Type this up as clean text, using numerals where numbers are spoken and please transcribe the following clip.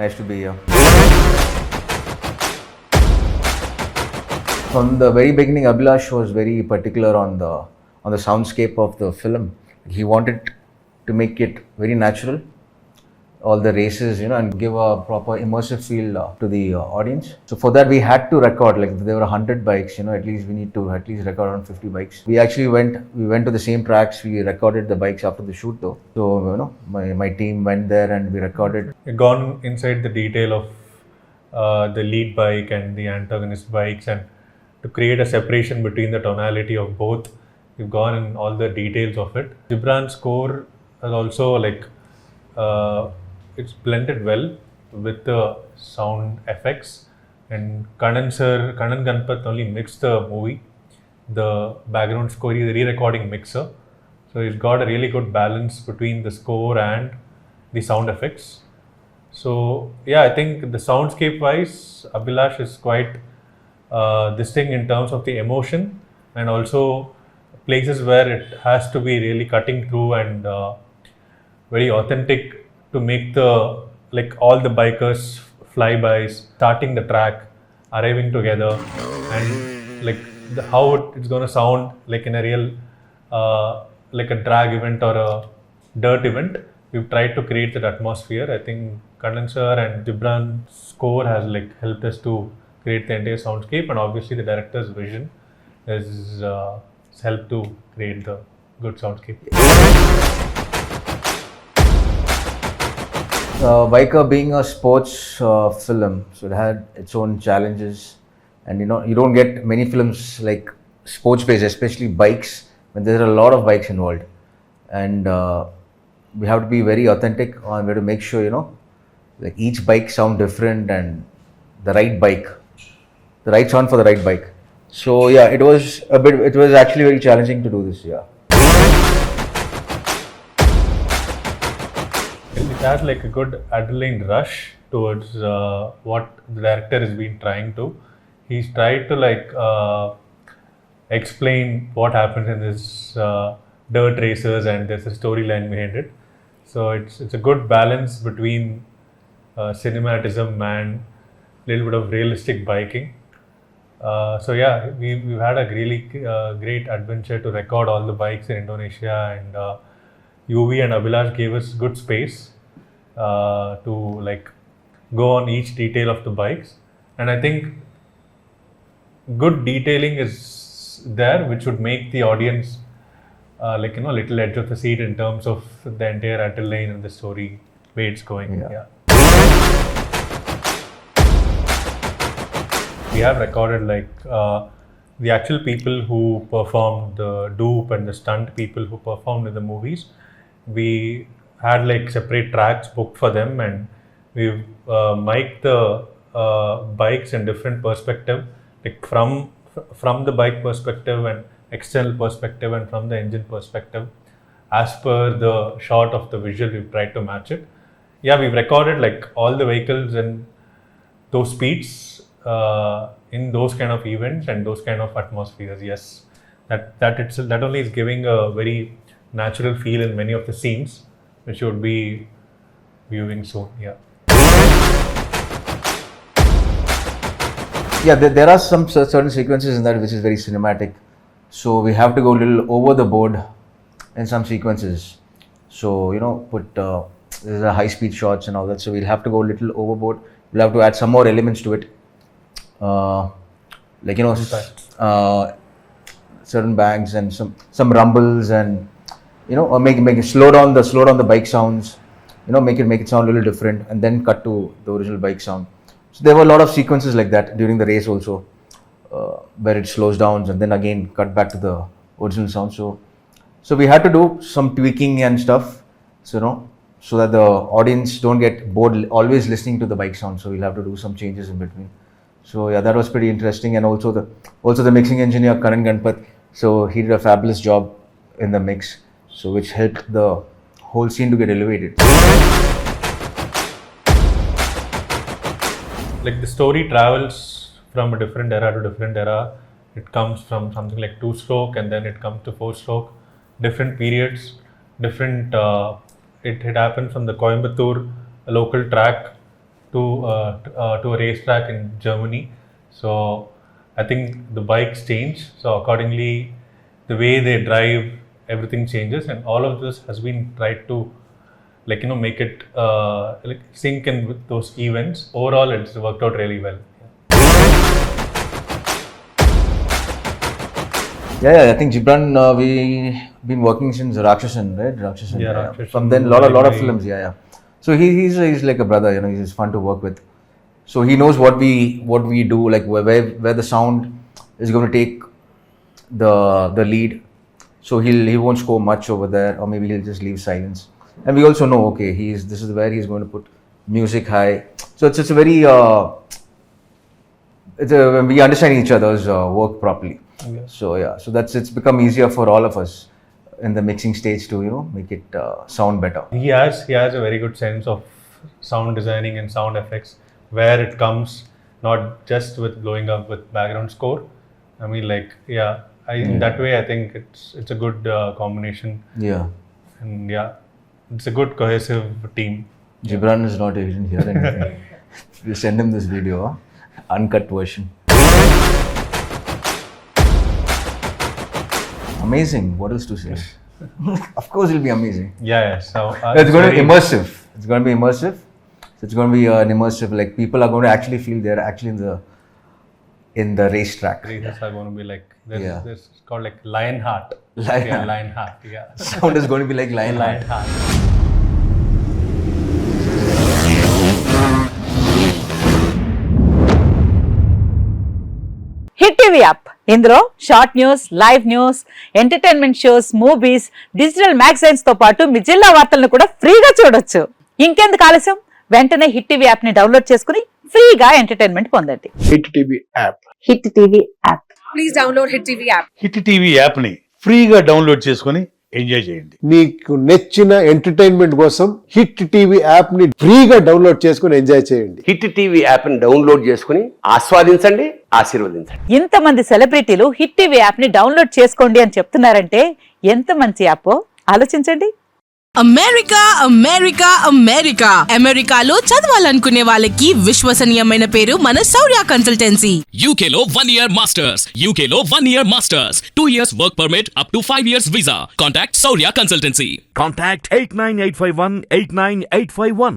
Nice to be here. From the very beginning, Abhilash was very particular on the soundscape of the film. He wanted to make it very natural, all the races, and give a proper immersive feel to the audience. So for that, we had to record. Like if there were 100 bikes, at least we need to at least record around 50 bikes. We actually went to the same tracks. We recorded the bikes after the shoot though. So my team went there and we recorded. We've gone inside the detail of the lead bike and the antagonist bikes, and to create a separation between the tonality of both, we've gone in all the details of it. Gibran's score is also it's blended well with the sound effects, and Kanan Ganpat only mixed the movie. The background score is a re-recording mixer, so he's got a really good balance between the score and the sound effects. So yeah, I think the soundscape wise, Abhilash is quite this thing in terms of the emotion, and also places where it has to be really cutting through and very authentic to make the all the bikers flybys, starting the track, arriving together, and how it's going to sound like in a real like a drag event or a dirt event. We've tried to create that atmosphere. I think Condenser and Gibran's score has helped us to create the entire soundscape, and obviously the director's vision has helped to create the good soundscape. Biker being a sports film, so it had its own challenges, and you don't get many films like sports based, especially bikes, when there are a lot of bikes involved, and we have to be very authentic on where to make sure each bike sound different and the right sound for the right bike. So yeah, it was actually very challenging to do this. Yeah. It has a good adrenaline rush towards what the director has been trying to. He's tried to explain what happens in this dirt races, and there's a storyline behind it. So it's a good balance between cinematism and a little bit of realistic biking. So yeah, we've had a really great adventure to record all the bikes in Indonesia, and UV and Abhilash gave us good space to go on each detail of the bikes, and I think good detailing is there, which would make the audience little edge of the seat in terms of the entire adrenaline and the story way it's going. Yeah. We have recorded the actual people who performed the dupe and the stunt people who performed in the movies. We had separate tracks booked for them, and we've mic'd the bikes in different perspective, from the bike perspective and external perspective, and from the engine perspective. As per the shot of the visual, we've tried to match it. Yeah, we've recorded all the vehicles and those speeds in those kind of events and those kind of atmospheres. Yes, that only is giving a very natural feel in many of the scenes, which you would be viewing soon. Yeah. Yeah, there are some certain sequences in that which is very cinematic. So we have to go a little over the board in some sequences. So put there's a high speed shots and all that. So we'll have to go a little overboard. We'll have to add some more elements to it. Certain bangs and some rumbles, and make it slow down the bike sounds, make it sound a little different, and then cut to the original bike sound. So there were a lot of sequences like that during the race also, where it slows down and then again cut back to the original sound. So we had to do some tweaking and stuff, so that the audience don't get bored always listening to the bike sound. So we'll have to do some changes in between. So yeah, that was pretty interesting, and also the mixing engineer Karan Ganpat. So he did a fabulous job in the mix, so which helped the whole scene to get elevated. The story travels from a different era to different era. It comes from something like 2-stroke, and then it comes to 4-stroke. Different periods, different. It happened from the Coimbatore local track to a racetrack in Germany. So I think the bikes change. So accordingly, the way they drive, everything changes, and all of this has been tried to make it sync in with those events. Overall, it's worked out really well. Yeah, I think Gibran, we been working since Rakshasan, right? Rakshasan. Yeah, Rakshasan. From then, lot of films. Yeah. So he's like a brother. He's fun to work with. So he knows what we do, like where the sound is going to take the lead. So he won't score much over there, or maybe he'll just leave silence. And we also know, okay, this is where he's going to put music high. So it's a very we understand each other's work properly. Yeah. So it's become easier for all of us in the mixing stage to make it sound better. He has a very good sense of sound designing and sound effects, where it comes not just with blowing up with background score. I mean, in that way, I think it's a good combination. Yeah. And yeah, it's a good cohesive team. Gibran is not even here anything. We send him this video, uncut version. Amazing. What else to say? Of course, it'll be amazing. Yeah. So it's going to be immersive. It's going to be immersive. So it's going to be an immersive. Like people are going to actually feel they're actually in the racetrack. Races are going to be like this called like Lionheart. Lionheart. Yeah. Sound is going to be like Lionheart. Hit TV app, ఇందులో short news, live news, entertainment shows, movies, digital magazines తో పాటు మీ జిల్లా వార్తలను కూడా ఫ్రీగా చూడొచ్చు. ఇంకెందుకు ఆలస్యం, వెంటనే హిట్ టీవీ యాప్ ని డౌన్లోడ్ చేసుకుని ఫ్రీగా ఎంటర్టైన్మెంట్ పొందండి. Hit TV app. Hit TV app. Please download hit TV app. Hit TV app ని ఫ్రీగా డౌన్లోడ్ చేసుకుని ఎంజాయ్ చేయండి. మీకు నచ్చిన ఎంటర్టైన్మెంట్ కోసం హిట్ టీవీ యాప్ ని ఫ్రీగా డౌన్లోడ్ చేసుకుని ఎంజాయ్ చేయండి. హిట్ టీవీ యాప్ ని డౌన్లోడ్ చేసుకుని ఆస్వాదించండి, ఆశీర్వదించండి. ఇంతమంది సెలబ్రిటీలు హిట్ టీవీ యాప్ ని డౌన్లోడ్ చేసుకోండి అని చెప్తున్నారంటే ఎంత మంచి యాప్ ఆలోచించండి. అమెరికాలో చదవాలనుకునే వాళ్ళకి విశ్వసనీయమైన పేరు మన శౌర్య కన్సల్టెన్సీ. UK లో 1 year masters, UK లో 1 year masters, 2 years work permit up to 5 years visa. Contact Shaurya Consultancy. Contact 89851 89851.